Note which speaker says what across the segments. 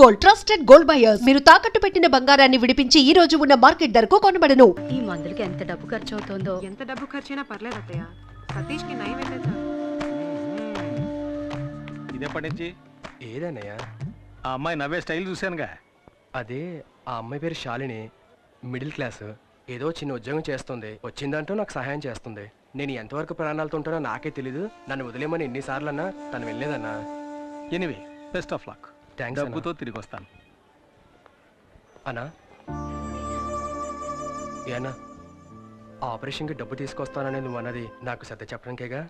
Speaker 1: Gold, trusted gold buyers. మీరు తాకట్టు పెట్టిన బంగారాన్ని విడిపించి ఈ రోజు ఉన్న మార్కెట్ ధరకు కొనబడను.
Speaker 2: ఈ మందులకి ఎంత డబ్బు ఖర్చు అవుతుందో.
Speaker 3: ఎంత డబ్బు ఖర్చైనా పర్లేదు అత్తయ్య. సతీష్ కి నయం అయితే
Speaker 4: ఇదేపటి నుంచి
Speaker 5: ఏదన్నయ్య?
Speaker 4: ఆ అమ్మాయి నవ్వే స్టైల్ చూశానుగా.
Speaker 5: అదే ఆ అమ్మాయి పేరు శాలిని, మిడిల్ క్లాస్, ఏదో చిన్న ఉద్యోగం చేస్తుంది. వచ్చిందంటూ నాకు సహాయం చేస్తుంది. నేను ఎంతవరకు ప్రాణాలతో ఉంటానో నాకే తెలీదు. నన్ను వదిలేమని ఎన్నిసార్లు అన్నా తను వెళ్ళలేదన్నా.
Speaker 4: Anyway best of luck.
Speaker 5: Thanks.
Speaker 4: డబ్బుతో తిరిగి వస్తాను
Speaker 5: అన్నా. ఏనా ఆపరేషన్కి డబ్బు తీసుకొస్తానని నువ్వు అన్నది నాకు సత్య చెప్పడానికేగా?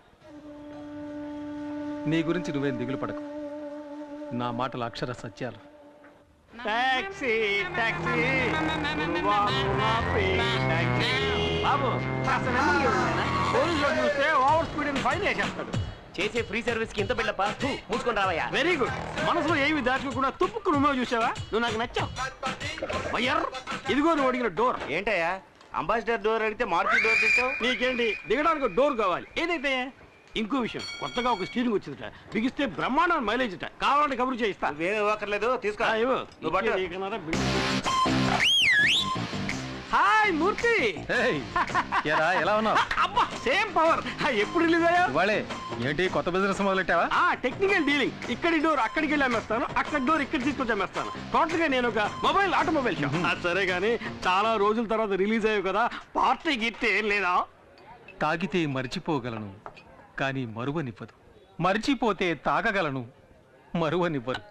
Speaker 4: నీ గురించి నువ్వేం దిగులు పడకు. నా మాటలు అక్షర సత్యాలు.
Speaker 6: బాబు పోలీసులు చూస్తే ఓవర్ స్పీడ్ అని ఫైన్ వేసేస్తాడు.
Speaker 7: చేసే ఫ్రీ సర్వీస్ కి ఇంత బిళ్ళప్ప మూసుకొని రావయ్యా.
Speaker 6: Very good. మనసులో ఏమి దాచుకోకుండా తుప్పుకు నువ్వు చూసావా? నువ్వు నాకు నచ్చావు. ఇదిగో నువ్వు అడిగిన డోర్.
Speaker 7: ఏంటయ్యా అంబాసిడర్ డోర్ అడిగితే మారుతి డోర్ తెచ్చావు?
Speaker 6: నీకేంటి దిగడానికి డోర్ కావాలి. ఏదైతే ఇంకో విషయం, కొత్తగా ఒక స్టీరింగ్ వచ్చిందట, బిగిస్తే బ్రహ్మాండ మైలేజ్ అట. కావాలంటే కబురు చేయిస్తా.
Speaker 7: వేరే ఇవ్వక్కర్లేదు, తీసుకో.
Speaker 6: నువ్వు పట్టు. హాయ్ మూర్తి.
Speaker 4: ఎలా ఉన్నావు?
Speaker 6: అబ్బా సేమ్ పవర్. ఎప్పుడు రిలీజ్ అయ్యా?
Speaker 4: ఇవాళే. ఏంటి కొత్త బిజినెస్ మొదలెట్టావా?
Speaker 6: Technical dealing. ఇక్కడి డోర్ అక్కడికి వెళ్ళి అమ్మేస్తాను, అక్కడ డోర్ ఇక్కడ తీసుకొచ్చి అమ్మేస్తాను. టోటల్ గా నేను ఒక ఆటోమొబైల్ షాప్. సరే గానీ చాలా రోజుల తర్వాత రిలీజ్ అయ్యావు కదా, పార్టీ గిట్టే ఏం లేదా?
Speaker 4: తాగితే మర్చిపోగలను కానీ మరువనివ్వదు, మర్చిపోతే తాగగలను మరువనివ్వదు.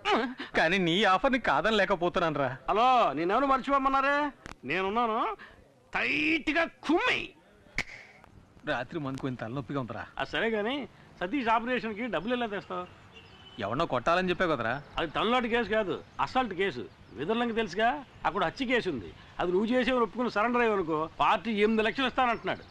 Speaker 4: కానీ నీ ఆఫర్ని కాదని లేకపోతున్నాను రా.
Speaker 6: హలో, నేనెవరు మర్చిపోమన్నారే? నేనున్నాను. టైట్ గా కుమ్మి.
Speaker 4: రాత్రి మనకు ఇంత తలనొప్పిగా ఉందిరా.
Speaker 6: సరే గానీ సతీష్ ఆపరేషన్ కి డబ్బులు ఎలా తెస్తావు?
Speaker 4: ఎవరినో కొట్టాలని చెప్పే కదరా.
Speaker 6: అది తనలాంటి కేసు కాదు, అసల్ట్ కేసు. విదర్లంకి తెలుసుగా, అక్కడ హత్య కేసు ఉంది. అది నువ్వు చేసేవారు ఒప్పుకుని సరెండర్ అయ్యవనుకో పార్టీ 8 లక్షలు ఇస్తానంటున్నాడు.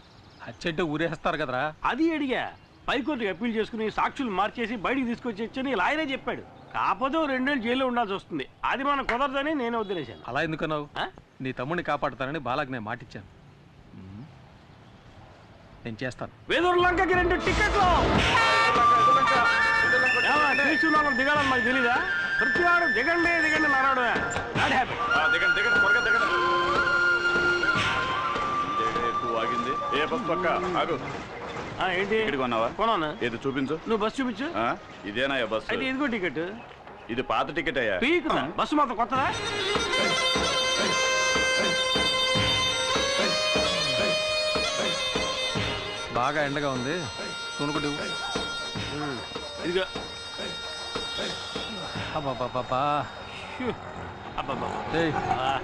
Speaker 4: హత్యంటే ఊరేస్తారు కదరా.
Speaker 6: అది అడిగా. పైకోర్టుకి అప్పీల్ చేసుకుని సాక్షులు మార్చేసి బయటికి తీసుకొచ్చి లాయరే చెప్పాడు. కాకపోతే 2 ఏళ్ళు జైల్లో ఉండాల్సి వస్తుంది. అది మనం కుదరదని నేను వదిలేశాను.
Speaker 4: అలా ఎందుకన్నావు? నీ తమ్ముడిని కాపాడుతానని బాలాకి నేను మాటిచ్చాను. నేను చేస్తాను.
Speaker 6: వేదూరులంకకి 2 టికెట్లు. దిగాలని మాకు తెలీదా? ప్రతివాడు దిగండి దిగండి నారాడు. ఏంటి కొన్నాను?
Speaker 8: ఏది చూపించు.
Speaker 6: నువ్వు బస్సు చూపించు.
Speaker 8: ఇదేనా బస్సు?
Speaker 6: అయితే ఇదిగో టికెట్.
Speaker 8: ఇది పాత టికెట్ అయ్యా.
Speaker 6: బస్సు మాత్రం కొత్తదా?
Speaker 4: బాగా ఎండగా ఉంది, కొనుక్కుంటు.
Speaker 6: ఇదిగో.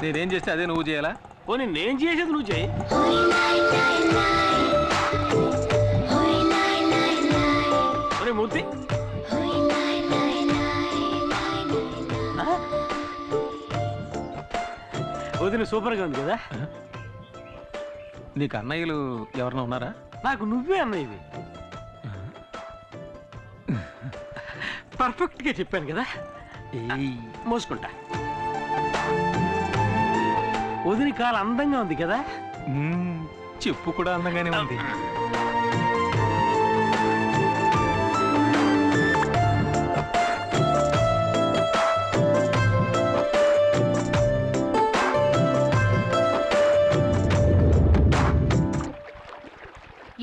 Speaker 4: నేనేం చేస్తే అదే నువ్వు చేయాలా?
Speaker 6: పోనీ నేను చేసేది నువ్వు చేయి. మూర్తి, వదిన సూపర్ గా ఉంది కదా.
Speaker 4: నీకు అన్నయ్యలు ఎవరన్నా ఉన్నారా?
Speaker 6: నాకు నువ్వే అన్నయ్యవి. పర్ఫెక్ట్ గా చెప్పాను కదా. మోసుకుంటా. వదిన కాలు అందంగా ఉంది కదా.
Speaker 4: చెప్పు కూడా అందంగానే ఉంది.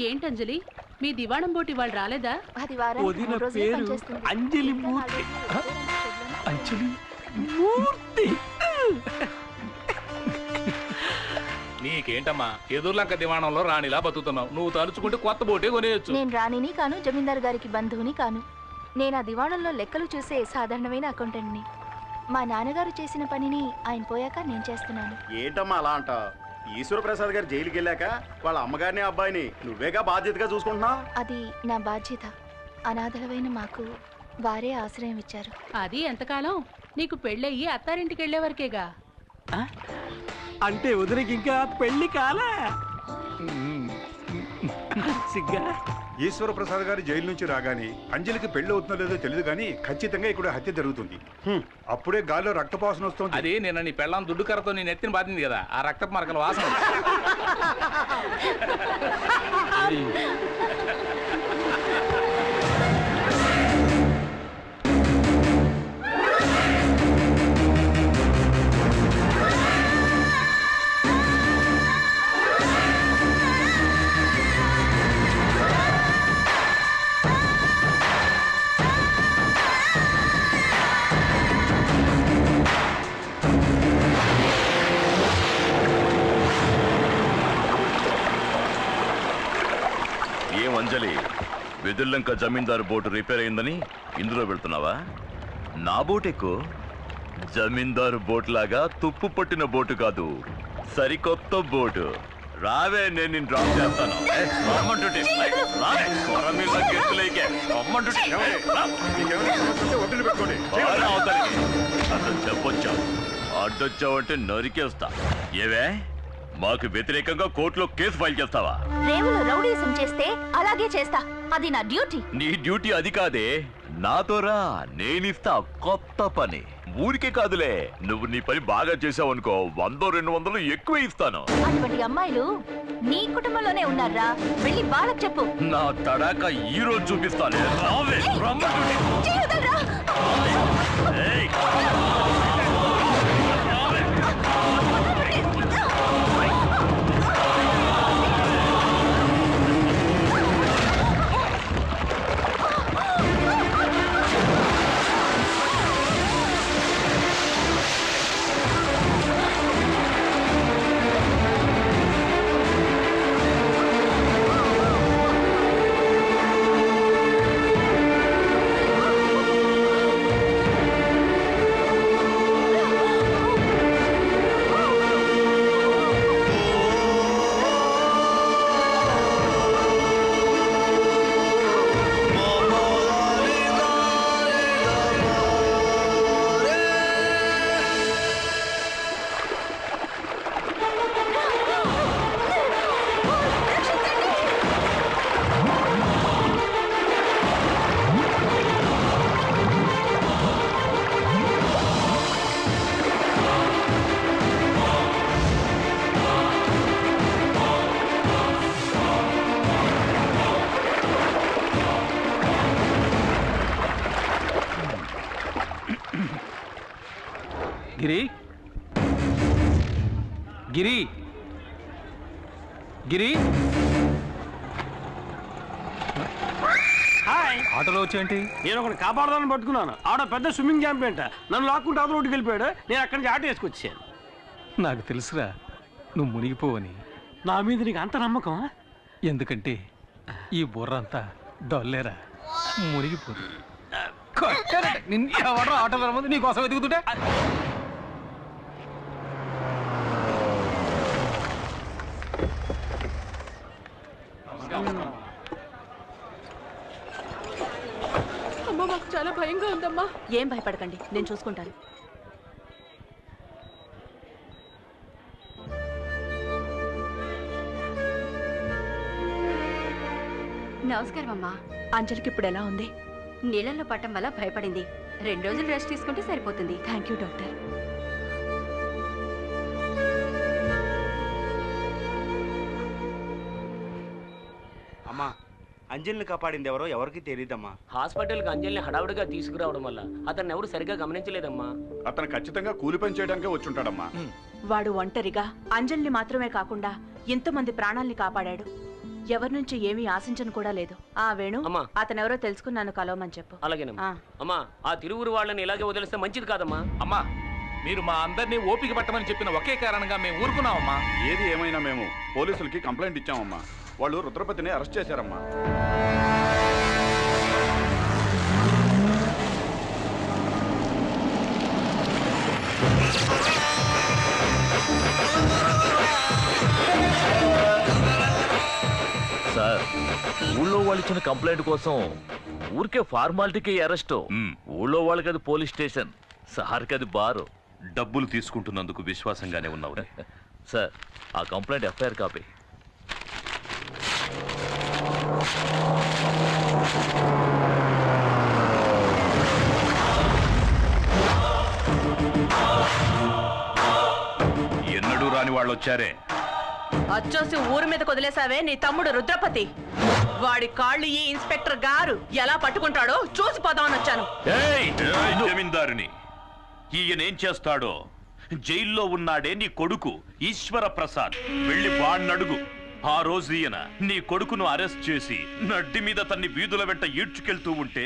Speaker 2: ఏంటంజలి, మీ దివాణం బోటి వాళ్ళు రాలేదా?
Speaker 6: వదిన పేరు అంజలి మూర్తి. అంజలి మూర్తి.
Speaker 9: నీకేంటమ్మా ఎదుర్లంక దివాణంలో రాణిలా బతుకుతున్నావు. నువ్వు తలుచుకుంటే కొత్త బోటే కొనేయచ్చు.
Speaker 10: నేను రాణిని కాను, జమీందార్ గారికి బంధువుని కాను. నేను ఆ దివాణంలో లెక్కలు చూసే సాధారణమైన అకౌంటెంట్ని. మా నాన్నగారు చేసిన పనిని ఆయన పోయాక నేను చేస్తున్నాను.
Speaker 8: ఏంటమ్మా అలా అంట? ఈశ్వర ప్రసాద్ గారు జైలుకి వెళ్ళాక వాళ్ళ అమ్మగారిని అబ్బాయిని నువ్వేగా బాధ్యతగా చూసుకుంటున్నావు.
Speaker 10: అది నా బాధ్యత. అనాథలమైన మాకు వారే ఆశ్రయం ఇచ్చారు.
Speaker 2: అది ఎంతకాలం? నీకు పెళ్ళయ్యి అత్తారింటికి వెళ్లే వరకేగా.
Speaker 6: అంటే వదినకి ఇంకా పెళ్లి కాలే? సిగ్గా.
Speaker 11: ఈశ్వర ప్రసాద్ గారు జైలు నుంచి రాగానే అంజలికి పెళ్లి అవుతుందో లేదో తెలియదు కానీ ఖచ్చితంగా ఇక్కడ హత్య జరుగుతుంది. అప్పుడే గాల్లో రక్తపాసన వస్తుంది.
Speaker 9: అది నేను నీ పెళ్ళాం దుడ్డు కర్రతో నీ నెత్తిని బాధింది కదా, ఆ రక్తపు మరకల వాసన.
Speaker 12: వెదుల్లంక జమీందారు బోటు రిపేర్ అయిందని ఇందులో వెళ్తున్నావా? నా బోట్ ఎక్కు. జమీందారు బోట్ లాగా తుప్పు పట్టిన బోటు కాదు, సరికొత్త బోటు. రావే, నేను నిన్ను డ్రాప్ చేస్తాను. రమ్మంటుంటే రావే, కొర మీద గెంతులేకే రమ్మంటుంటే అవతలికి. అతను చెప్పొచ్చావు, అడ్డొచ్చావంటే నరికేస్తా. ఏవే, మాకు వ్యతిరేకంగా కోర్టులో కేసు ఫైల్ చేస్తావా?
Speaker 10: రేవులో రౌడీసం చేస్తే అలాగే చేస్తా, అది నా డ్యూటీ.
Speaker 12: నీ డ్యూటీ అది కాదే, నాతో రా, నేనిస్తా కొత్త పని. ఊరికే కాదులే, నువ్వు నీ పని బాగా చేసావనుకో 100-200 ఎక్కువ ఇస్తాను.
Speaker 10: అటువంటి అమ్మాయిలు నీ కుటుంబంలోనే ఉన్నారా? వెళ్ళి వాళ్ళకి చెప్పు.
Speaker 12: నా తడాక ఈ రోజు చూపిస్తానే. రావే, రమ్మంటుంటే. ఏయ్.
Speaker 4: గిరి, గిరి, గిరి.
Speaker 6: హాయ్.
Speaker 4: ఆటోలో వచ్చేంటి?
Speaker 6: నేను ఒకటి కాపాడదాన్ని పట్టుకున్నాను. ఆడ పెద్ద స్విమ్మింగ్ ఛాంపియన్. నన్ను లాక్కుంటే అవతల రోడ్డుకి వెళ్ళిపోయాడు. నేను అక్కడి నుంచి ఆటో వేసుకొచ్చాను.
Speaker 4: నాకు తెలుసురా నువ్వు మునిగిపోవని.
Speaker 6: నా మీద నీకు అంత నమ్మకం?
Speaker 4: ఎందుకంటే ఈ బుర్ర అంతా డొల్లేరా, మునిగిపోదు. ఎవడో ఆటోలో ముందు నీకోసం ఎదుగుతుంటే.
Speaker 2: అమ్మా, మాకు చాలా భయంగా ఉందమ్మా. ఏం భయపడకండి, నేను చూసుకుంటాను.
Speaker 13: నమస్కారం అమ్మా.
Speaker 2: అంజలికి ఇప్పుడు ఎలా ఉంది?
Speaker 13: నీళ్ళల్లో పట్టం వల్ల భయపడింది. 2 రోజులు రెస్ట్ తీసుకుంటే సరిపోతుంది.
Speaker 2: Thank you doctor.
Speaker 7: అమ్మా, అంజలిని కాపాడింది ఎవరో ఎవరికి తెలియదమ్మా.
Speaker 5: హాస్పిటల్కి అంజలిని హడావుడిగా తీసుకురావడం వల్ల అతన్ని ఎవరు సరిగ్గా గమనించలేదమ్మా.
Speaker 8: అతను ఖచ్చితంగా కూలి పని చేయడానికే వచ్చుంటాడమ్మా.
Speaker 2: వాడు ఒంటరిగా అంజలిని మాత్రమే కాకుండా ఎంతమంది ప్రాణాల్ని కాపాడాడు. ఎవరి నుంచి ఏమీ ఆశించను కూడా లేదు. ఆ వేణు, అతనెవరో తెలుసుకున్నాను, కలవమని చెప్పు.
Speaker 5: అలాగేనమ్మా. అమ్మా, ఆ తిరువురు వాళ్ళని ఇలాగే వదిలేస్తే మంచిది కాదమ్మా.
Speaker 9: అమ్మా, మీరు మా అందరినీ ఓపిక పట్టమని చెప్పిన ఒకే కారణంగా మేము ఊరుకున్నామమ్మా.
Speaker 8: ఏది ఏమైనా మేము పోలీసులకి కంప్లైంట్ ఇచ్చామమ్మా. వాళ్ళు రుద్రపతిని అరెస్ట్ చేశారమ్మా.
Speaker 12: సార్, ఊళ్ళో వాళ్ళు ఇచ్చిన కంప్లైంట్ కోసం ఊరికే ఫార్మాలిటీకి అరెస్ట్. ఊళ్ళో వాళ్ళకి అది పోలీస్ స్టేషన్, సార్కి అది బారు. డబ్బులు తీసుకుంటున్నందుకు విశ్వాసంగానే ఉన్నావు సార్. ఆ కంప్లైంట్ ఎఫ్ఐఆర్ కాపీ.
Speaker 9: ఎన్నడూ రాని వాళ్ళు వచ్చారే.
Speaker 2: అచ్చోసి ఊరి మీద వదిలేసావే నీ తమ్ముడు రుద్రపతి. వాడి కాళ్ళు ఈ ఇన్స్పెక్టర్ గారు ఎలా పట్టుకుంటాడో చూసి పోదామని వచ్చాను.
Speaker 12: జమీందారుని ఈయనేం చేస్తాడో. జైల్లో ఉన్నాడే నీ కొడుకు ఈశ్వర ప్రసాద్, వెళ్ళి వాణ్ణడుగు. ఆ రోజు ఈయన నీ కొడుకును అరెస్ట్ చేసి నడ్డి మీద తన్ని వీధుల వెంట ఈడ్చుకెళ్తూ ఉంటే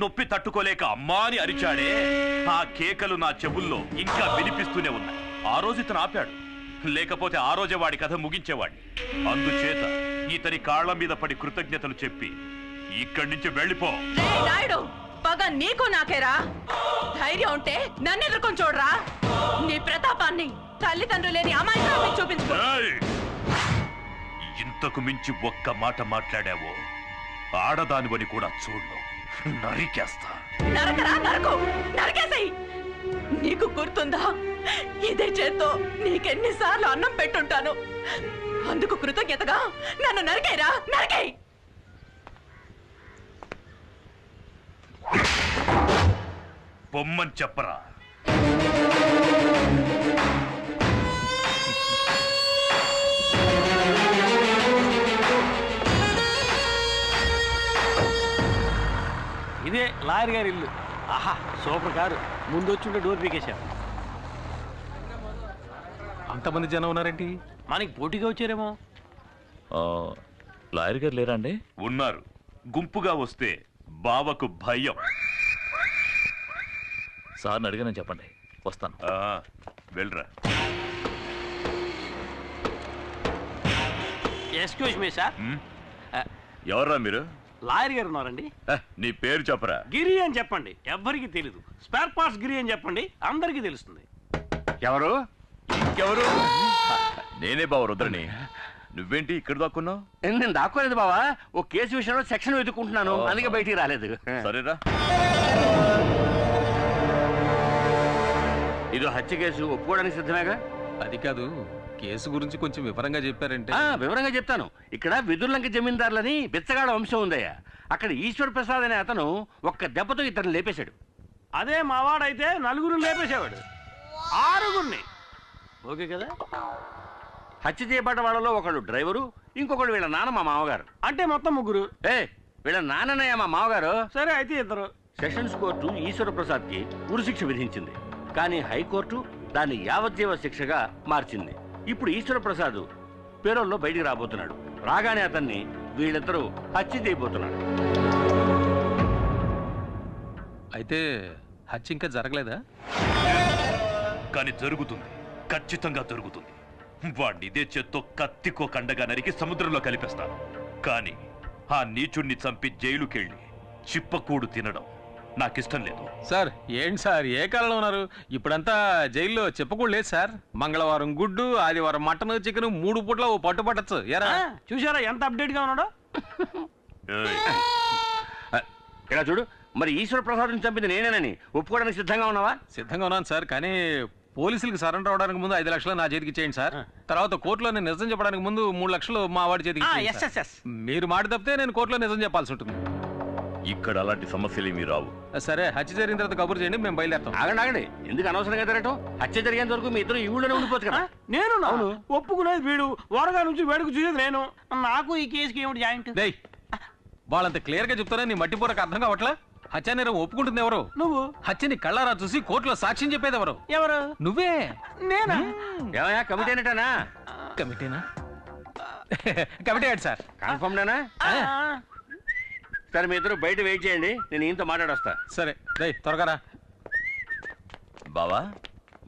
Speaker 12: నొప్పి తట్టుకోలేక అమ్మా అని అరిచాడే. ఆ కేకలు నా చెవుల్లో ఇంకా వినిపిస్తూనే ఉన్నాయి. ఆ రోజు ఇతను ఆపాడు, లేకపోతే ఆ రోజే వాడి కథ ముగించేవాడిని. అందుచేత ఇతని కాళ్ల మీద పడి కృతజ్ఞతలు చెప్పి ఇక్కడి నుంచి వెళ్ళిపో.
Speaker 2: రేయ్ నాయుడు, పగ నీకు నాకేరా? ధైర్యం ఉంటే నన్ను ఎదుర్కొని చూడరా. నీ ప్రతాపాన్ని తల్లిదండ్రులు లేని అమాయకురాలికి చూపించుకో.
Speaker 12: ఇంతకు మించి ఒక్క మాట మాట్లాడావో ఆడదానివని కూడా చూడు, నరికేస్తా.
Speaker 2: నరకరా, నరకు, నరికేసేయ్. నీకు గుర్తుందా, ఇదే చేత్తో నీకెన్నిసార్లు అన్నం పెట్టుంటాను. అందుకు కృతజ్ఞతగా నన్ను నరికేరా, నరికేయ్.
Speaker 12: బొమ్మని చెప్పరా.
Speaker 6: ఇదే లాయర్ గారి ఇల్లు. ఆహా, సూపర్ కారు. ముందు వచ్చి డోర్ పీకేశాం.
Speaker 4: అంతమంది జనం ఉన్నారేంటి?
Speaker 6: మనకి పోటీగా వచ్చారేమో.
Speaker 12: లాయర్ గారు లేరా అండి? ఉన్నారు. గుంపుగా వస్తే బావకు భయం. సార్ని అడిగానని చెప్పండి, వస్తాను. వెళ్ళరా.
Speaker 6: Excuse me sir.
Speaker 12: ఎవర్రా మీరు?
Speaker 6: లాయర్ గారు ఉన్నారండి.
Speaker 12: నీ పేరు చెప్పరా.
Speaker 6: గిరి అని చెప్పండి, ఎవ్వరికి తెలీదు. స్పేర్ పార్ట్స్ గిరి అని చెప్పండి, అందరికీ తెలుస్తుంది.
Speaker 12: ఎవరు? ఇంకెవరు? నేనే బావ రుద్రని. నువ్వేంటి ఇక్కడ దాక్కున్నావు?
Speaker 6: నేను దాక్కోలేదు బావా, ఓ కేసు విషయంలో సెక్షన్ వెతుక్కుంటున్నాను, అందుకే బయటికి రాలేదు.
Speaker 12: సరేరా.
Speaker 6: ఇది హత్య కేసు, ఒప్పుకోవడానికి సిద్ధమేగా?
Speaker 4: అది కాదు, కేసు గురించి కొంచెం వివరంగా చెప్పారంటే.
Speaker 6: వివరంగా చెప్తాను. ఇక్కడ విదుర్లంక జమీందారులని బిచ్చగాడ వంశం ఉందయ్యా. అక్కడ ఈశ్వర్ ప్రసాద్ అనే అతను ఒక్క దెబ్బతో ఇతను లేపేశాడు. అదే మావాడైతే నలుగురు లేపేసేవాడు, 6గురిని. ఓకే కదా? హత్య చేయబడ్డ వాళ్ళలో ఒకడు డ్రైవరు, ఇంకొకడు వీళ్ళ నాన్న మా మామగారు. అంటే మొత్తం ముగ్గురు. వీళ్ళ నాన్ననయ్య మా మామగారు. సరే అయితే ఇద్దరు. సెషన్స్ కోర్టు ఈశ్వర ప్రసాద్ కి ఉరిశిక్ష విధించింది, కానీ హైకోర్టు దాన్ని యావజ్జీవ శిక్షగా మార్చింది. ఇప్పుడు ఈశ్వర ప్రసాద్ పేరోల్లో బయటికి రాబోతున్నాడు. రాగానే అతన్ని వీళ్ళిద్దరూ హత్య చేయబోతున్నాడు.
Speaker 4: అయితే హత్య ఇంకా జరగలేదా?
Speaker 12: కానీ జరుగుతుంది, ఖచ్చితంగా జరుగుతుంది. వాడిని ఇదే చేత్తో కత్తికో కండగా నరికి సముద్రంలో కలిపేస్తాను. కానీ ఆ నీచుణ్ణి చంపి జైలుకెళ్ళి చిప్పకూడు తినడం నాకిష్టం లేదు.
Speaker 4: సార్ ఏంటి సార్, ఏ కాలంలో ఉన్నారు? ఇప్పుడంతా జైల్లో చెప్పకూడదు లేదు సార్. మంగళవారం గుడ్డు, ఆదివారం మటన్, చికెన్, 3 పూట్ల ఓ పట్టు పట్టచ్చు.
Speaker 6: చూసారా ఎంత అప్డేట్ గా ఉన్నాడో? ఇలా చూడు, మరి ఈశ్వర ప్రసాద్ చంపింది నేనేనని ఒప్పుకోవడానికి సిద్ధంగా ఉన్నావా?
Speaker 4: సిద్ధంగా ఉన్నాను సార్, కానీ పోలీసులకు సరెండర్ అవడానికి ముందు 5 లక్షలు నా చేతికి ఇచ్చేయండి సార్. తర్వాత కోర్టులో నేను నిజం చెప్పడానికి ముందు 3 లక్షలు మా వాడి చేతికి ఇచ్చేయండి సార్. మీరు మాట తప్పితే నేను కోర్టులో నిజం చెప్పాల్సి ఉంటుంది.
Speaker 12: ఇక్కడ అలాంటి సమస్యలు మీ రావు.
Speaker 4: సరే, హత్య జరిగిన తర్వాత కబురు చేయండి, మేము బయలుదేరుతాం.
Speaker 6: ఆగండి, ఎందుకు అనవసరంగా తిరగటం? హత్య జరిగేంత వరకు మీ ఇద్దరు ఈ ఊళ్ళోనే ఉండిపోతుంది కదా. నేను ఒప్పుకునేది వీడు, వరగా నుంచి వేడుకు చూసేది నేను. నాకు ఈ కేసుకి ఏమిటి జాయింట్?
Speaker 4: వాళ్ళంత క్లియర్ గా చెప్తారా, నీ మట్టిపూరకు అర్థం కావట్లా? హత్య నేరం ఒప్పుకుంటుంది ఎవరు?
Speaker 6: నువ్వు.
Speaker 4: హత్యని కళ్ళారా చూసి కోర్టులో సాక్ష్యం చెప్పేది ఎవరు?
Speaker 6: ఎవరు?
Speaker 4: నువ్వే.
Speaker 6: నేనా? ఏమయ్యా, కమిటీనేటనా?
Speaker 4: కమిటీనా? కమిటీ ఏంటి సార్?
Speaker 6: కన్ఫర్మ్డేనా? సరే, మీ ఇద్దరు బయట వెయిట్ చేయండి, నేను ఈయనతో మాట్లాడొస్తా.
Speaker 4: సరే, త్వరగా రా.
Speaker 12: బావా,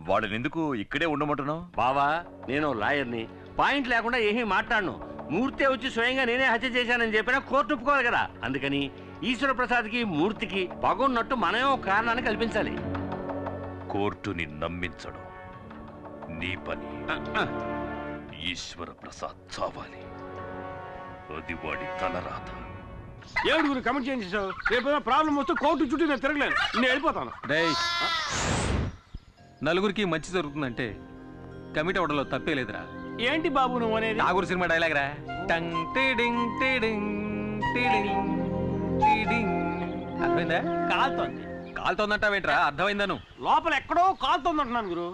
Speaker 12: వాడిని ఎందుకు ఇక్కడే ఉండమంటున్నావు?
Speaker 6: బావా, నేను లాయర్ని, పాయింట్ లేకుండా ఏమీ మాట్లాడను. మూర్తే వచ్చి స్వయంగా నేనే హత్య చేశానని చెప్పినా కోర్టు ఒప్పుకోవాలి కదా. అందుకని ఈశ్వర ప్రసాద్కి మూర్తికి పగున్నట్టు మనమే ఒక కారణాన్ని కల్పించాలి.
Speaker 12: కోర్టుని నమ్మించడం నీ పని. ఈశ్వర ప్రసాద్ చావాలి, అది వాడి తలరాత.
Speaker 6: ఏడుగురు కమిట్ చేయించావు, రేపు ప్రాబ్లం వస్తే కోర్టు చుట్టూ నేను తిరగలేను, నేను వెళ్ళిపోతాను.
Speaker 4: నలుగురికి మంచి జరుగుతుందంటే కమిటీ అవడంలో తప్పే లేదురా.
Speaker 6: ఏంటి బాబు నువ్వు అనేది?
Speaker 4: నాగూరు సినిమా డైలాగ్ రా. టంగ్ టిడింగ్ టిడింగ్ టిడింగ్ టిడింగ్. అర్థమైందా?
Speaker 6: కాలుతోంది.
Speaker 4: కాలుతోందంటావేంట్రా? అర్థమైందా? నువ్వు
Speaker 6: లోపల ఎక్కడో కాలుతోందంటున్నాను గురు.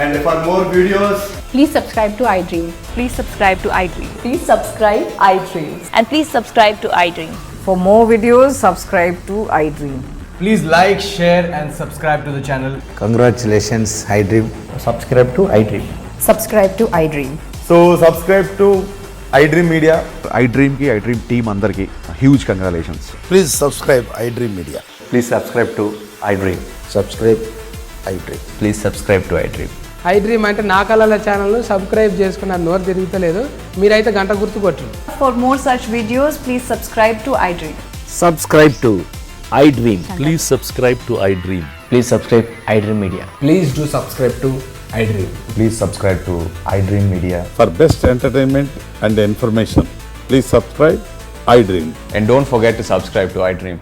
Speaker 14: And for more videos,
Speaker 15: please subscribe to iDream.
Speaker 2: Please subscribe to iDream.
Speaker 15: Please subscribe iDream.
Speaker 2: And please subscribe to iDream.
Speaker 15: For more videos, subscribe to iDream.
Speaker 14: please like, share and subscribe to the channel.
Speaker 16: Congratulations, iDream.
Speaker 14: Subscribe to iDream.
Speaker 15: Subscribe to iDream.
Speaker 14: So subscribe to iDream Media.
Speaker 17: iDream ki iDream team andarki huge congratulations.
Speaker 16: Please subscribe iDream Media.
Speaker 14: Please subscribe to iDream.
Speaker 16: Subscribe iDream.
Speaker 14: Please subscribe to iDream.
Speaker 18: I dream అంటే నా కళల ఛానల్ను subscribe చేసుకున్న నోరు తిరుగుతలేదు. మీరైతే గంట గుర్తు కొట్టండి.
Speaker 15: For more such videos, please subscribe to iDream.
Speaker 19: Subscribe to iDream. Please subscribe to iDream.
Speaker 14: Please subscribe iDream Media.
Speaker 18: Please do subscribe to iDream.
Speaker 14: Please subscribe to iDream Media.
Speaker 20: For best entertainment and information, please subscribe iDream.
Speaker 14: And don't forget to subscribe to iDream.